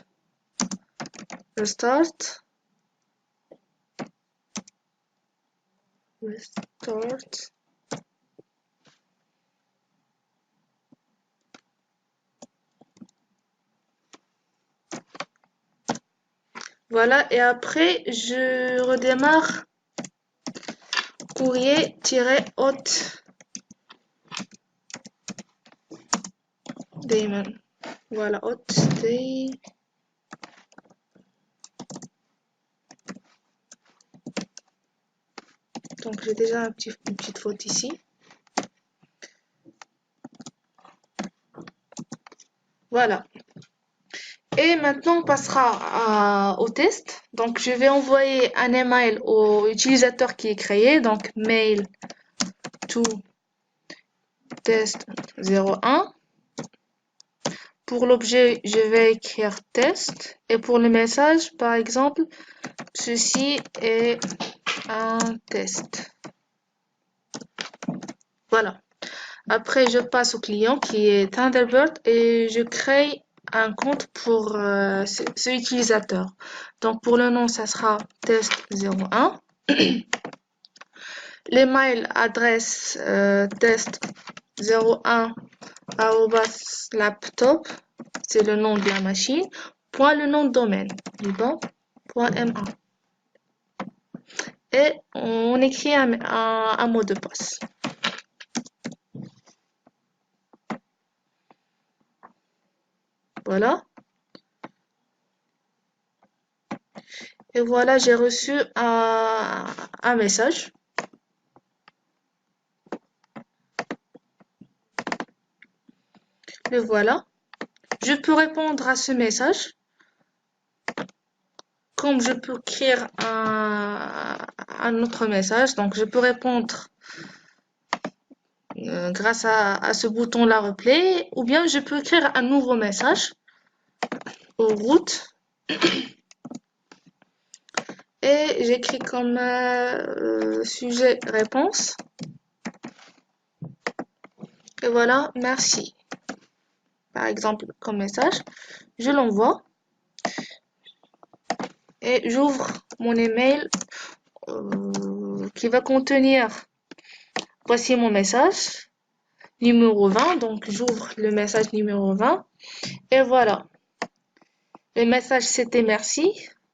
restart. Voilà, et après, je redémarre courrier-hotdaemon. Voilà, hotdaemon. Donc, j'ai déjà une petite faute ici. Voilà. Et maintenant, on passera au test. Donc, je vais envoyer un email au utilisateur qui est créé. Donc, mail to test 01. Pour l'objet, je vais écrire test. Et pour le message, par exemple, ceci est un test. Voilà. Après, je passe au client qui est Thunderbird et je crée un compte pour ce utilisateur. Donc, pour le nom, ça sera test01. L'email adresse test01@laptop, c'est le nom de la machine, point le nom de domaine, liban.ma. Et on écrit un mot de passe. Voilà. Et voilà, j'ai reçu un message. Le voilà. Je peux répondre à ce message. Comme je peux écrire un autre message. Donc, je peux répondre grâce à ce bouton-là replay. Ou bien, je peux écrire un nouveau message aux routes. Et j'écris comme sujet réponse. Et voilà, merci. Par exemple, comme message, je l'envoie. Et j'ouvre mon email qui va contenir, voici mon message, numéro 20. Donc, j'ouvre le message numéro 20. Et voilà. Le message, c'était merci.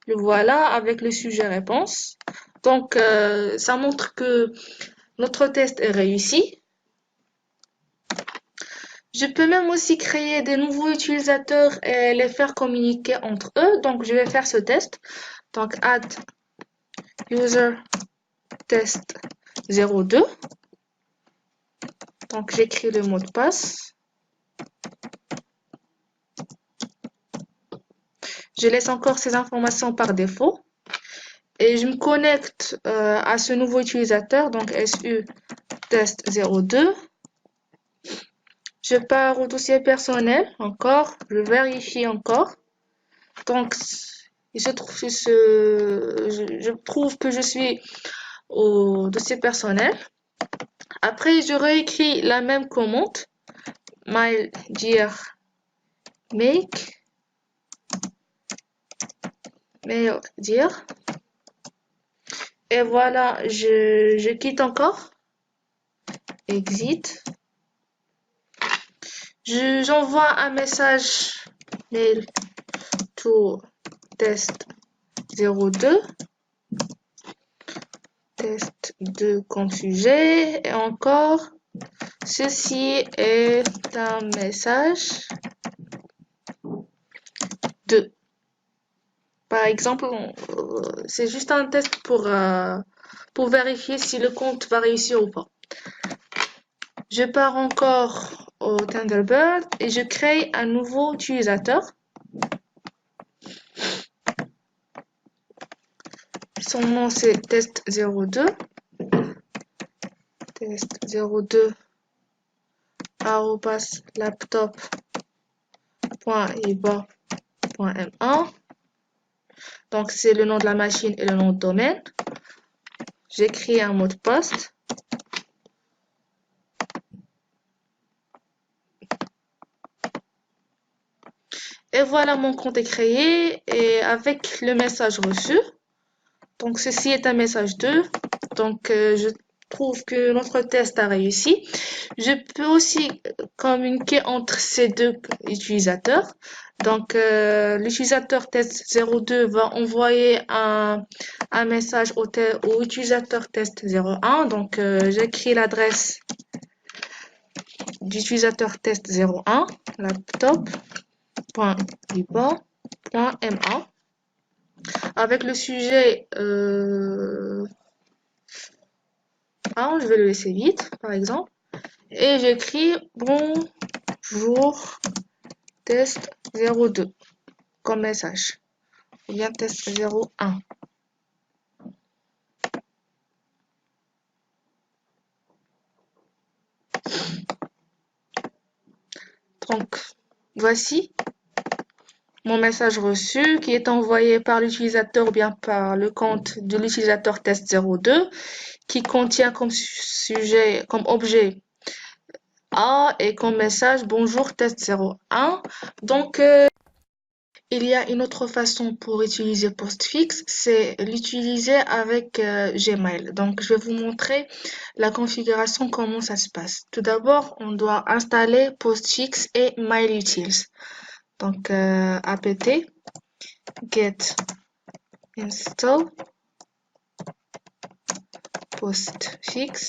Le voilà avec le sujet réponse. Donc, ça montre que notre test est réussi. Je peux même aussi créer des nouveaux utilisateurs et les faire communiquer entre eux. Donc, je vais faire ce test. Donc, add user test 02. Donc, j'écris le mot de passe. Je laisse encore ces informations par défaut. Et je me connecte à ce nouveau utilisateur. Donc, SU test 02. Je pars au dossier personnel, encore, je vérifie encore. Donc, je trouve que je suis au dossier personnel. Après, je réécris la même commande, mail dir make, mail dir. Et voilà, je quitte encore, exit. J'envoie un message mail to test 02. Test 2 comme sujet. Et encore, ceci est un message 2. Par exemple, c'est juste un test pour vérifier si le compte va réussir ou pas. Je pars encore au Thunderbird et je crée un nouveau utilisateur. Son nom c'est test02. Test02 laptop.iba.ma. Donc c'est le nom de la machine et le nom de domaine. J'écris un mot de passe. Et voilà, mon compte est créé et avec le message reçu. Donc, ceci est un message 2. Donc, je trouve que notre test a réussi. Je peux aussi communiquer entre ces deux utilisateurs. Donc, l'utilisateur test 02 va envoyer un message au utilisateur test 01. Donc, j'écris l'adresse d'utilisateur test 01, laptop.iba.ma. Avec le sujet 1, je vais le laisser vide, par exemple. Et j'écris bonjour test 02 comme message. Ou bien test 01. Donc, voici mon message reçu qui est envoyé par l'utilisateur ou bien par le compte de l'utilisateur test02 qui contient comme sujet, comme objet A et comme message bonjour test01. Donc, il y a une autre façon pour utiliser Postfix, c'est l'utiliser avec Gmail. Donc, je vais vous montrer la configuration, comment ça se passe. Tout d'abord, on doit installer Postfix et MailUtils. Donc, apt get install Postfix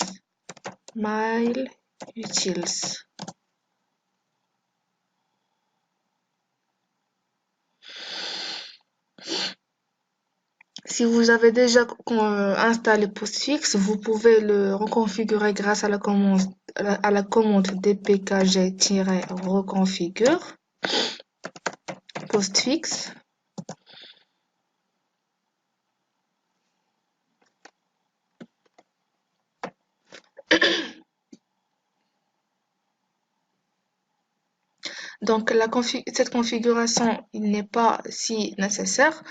MailUtils. Si vous avez déjà installé Postfix, vous pouvez le reconfigurer grâce à la commande dpkg-reconfigure Postfix. Donc cette configuration n'est pas si nécessaire.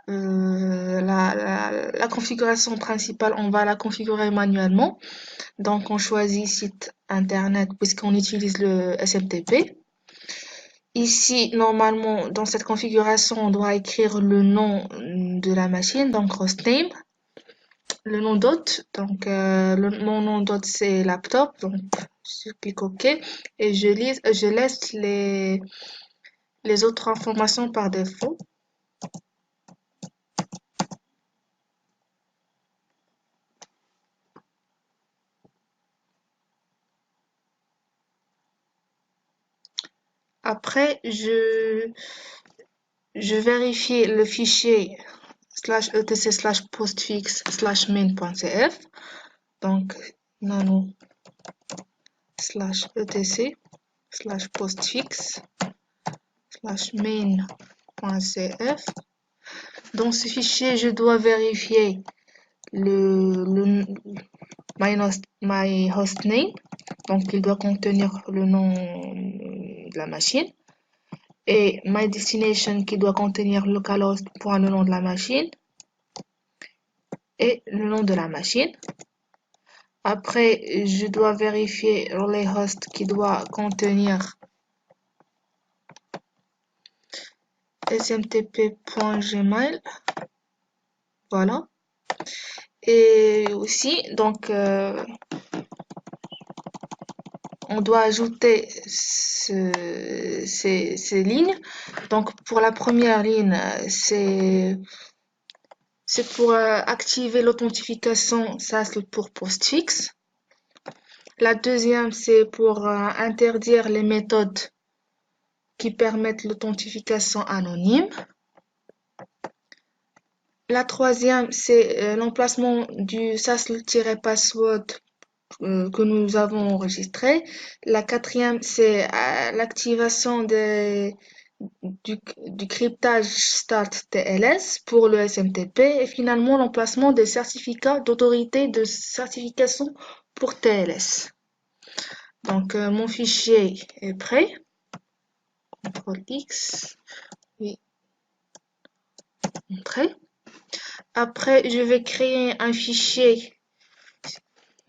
La configuration principale, on va la configurer manuellement. Donc on choisit site internet puisqu'on utilise le SMTP. Ici, normalement, dans cette configuration, on doit écrire le nom de la machine, donc hostname, le nom d'hôte, donc mon nom d'hôte c'est laptop, donc je clique OK et je laisse les autres informations par défaut. Après, je vérifie le fichier /etc/postfix/main.cf. Donc, nano /etc/postfix/main.cf. Dans ce fichier, je dois vérifier my hostname. Donc, il doit contenir le nom de la machine. Et my destination qui doit contenir localhost pour le nom de la machine. Et le nom de la machine. Après, je dois vérifier relay host qui doit contenir smtp.gmail. Voilà. Et aussi, donc, on doit ajouter ces lignes. Donc, pour la première ligne, c'est pour activer l'authentification, ça c'est pour Postfix. La deuxième, c'est pour interdire les méthodes qui permettent l'authentification anonyme. La troisième, c'est l'emplacement du SASL-password que nous avons enregistré. La quatrième, c'est l'activation du cryptage start TLS pour le SMTP et finalement l'emplacement des certificats d'autorité de certification pour TLS. Donc mon fichier est prêt. CTRL X. Oui. Prêt. Après, je vais créer un fichier.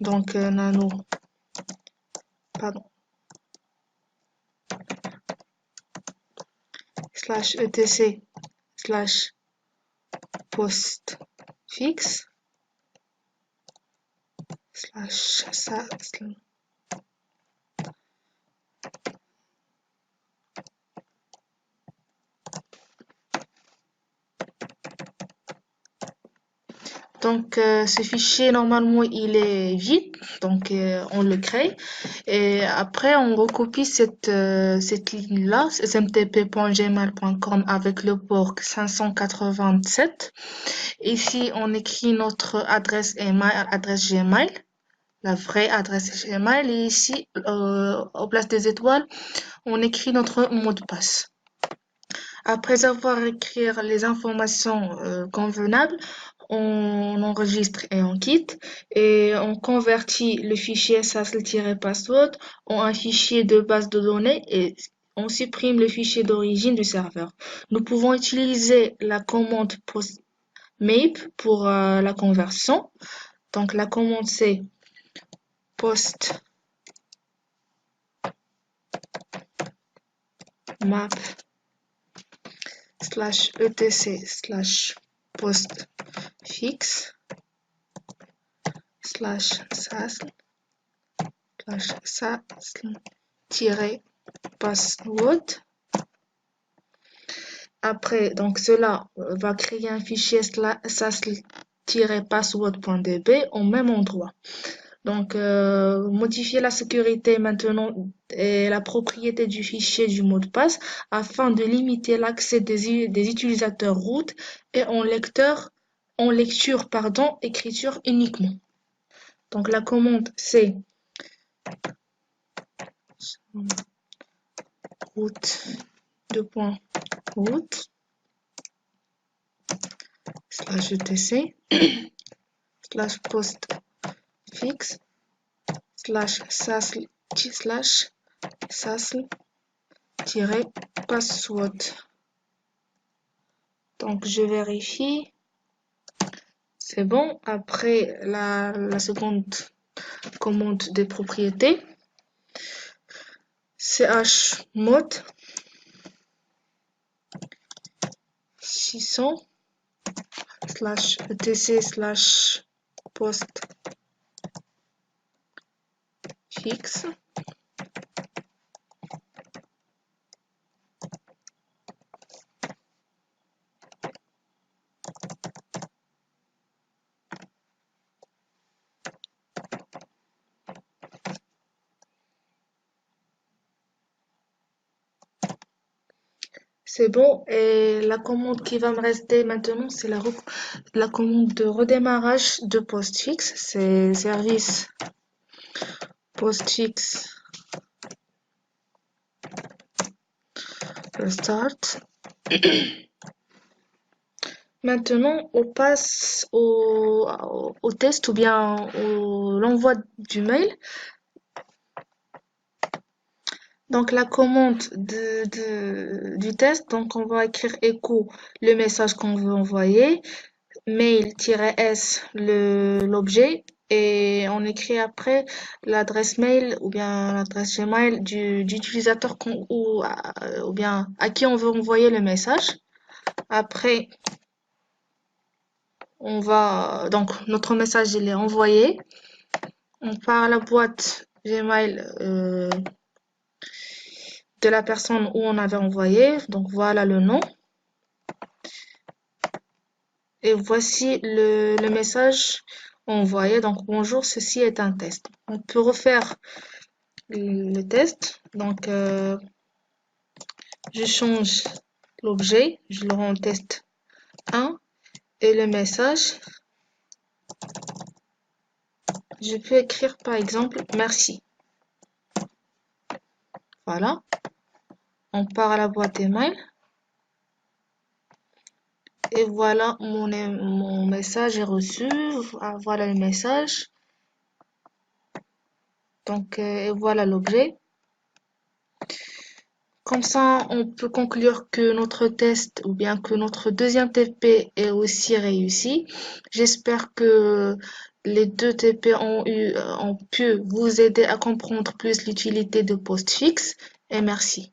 Donc nano. Pardon. /etc/postfix /ça. Donc ce fichier normalement il est vide, donc on le crée et après on recopie cette ligne là smtp.gmail.com avec le port 587. Ici on écrit notre adresse email, adresse Gmail la vraie adresse Gmail. Et ici, en place des étoiles, on écrit notre mot de passe. Après avoir écrit les informations convenables, on enregistre et on quitte et on convertit le fichier sasl-password en un fichier de base de données et on supprime le fichier d'origine du serveur. Nous pouvons utiliser la commande postmap pour la conversion. Donc la commande c'est postmap /etc/ postfix /sasl-password. Après, donc cela va créer un fichier sasl-password.db au même endroit. Donc, modifier la sécurité maintenant et la propriété du fichier du mot de passe afin de limiter l'accès des utilisateurs root et en lecture, écriture uniquement. Donc, la commande c'est root /etc/ postfix /sasl-password. Donc, je vérifie. C'est bon. Après, la seconde commande des propriétés, chmod 600 /etc/postfix. C'est bon. Et la commande qui va me rester maintenant, c'est la commande de redémarrage de postfix. C'est service postfix restart. Maintenant, on passe au test ou bien l'envoi du mail. Donc, la commande du test, donc on va écrire echo le message qu'on veut envoyer, mail-s l'objet, et on écrit après l'adresse mail ou bien l'adresse Gmail d'utilisateur ou bien à qui on veut envoyer le message. Après, donc notre message il est envoyé. On part à la boîte Gmail de la personne où on avait envoyé. Donc voilà le nom. Et voici le message envoyé. Donc bonjour, ceci est un test. On peut refaire le test. Donc je change l'objet, je le rends test 1 et le message. Je peux écrire par exemple merci. Voilà. On part à la boîte email. Et voilà, mon message est reçu. Voilà le message. Donc, et voilà l'objet. Comme ça, on peut conclure que notre test ou bien que notre deuxième TP est aussi réussi. J'espère que les deux TP ont pu vous aider à comprendre plus l'utilité de postfix. Et merci.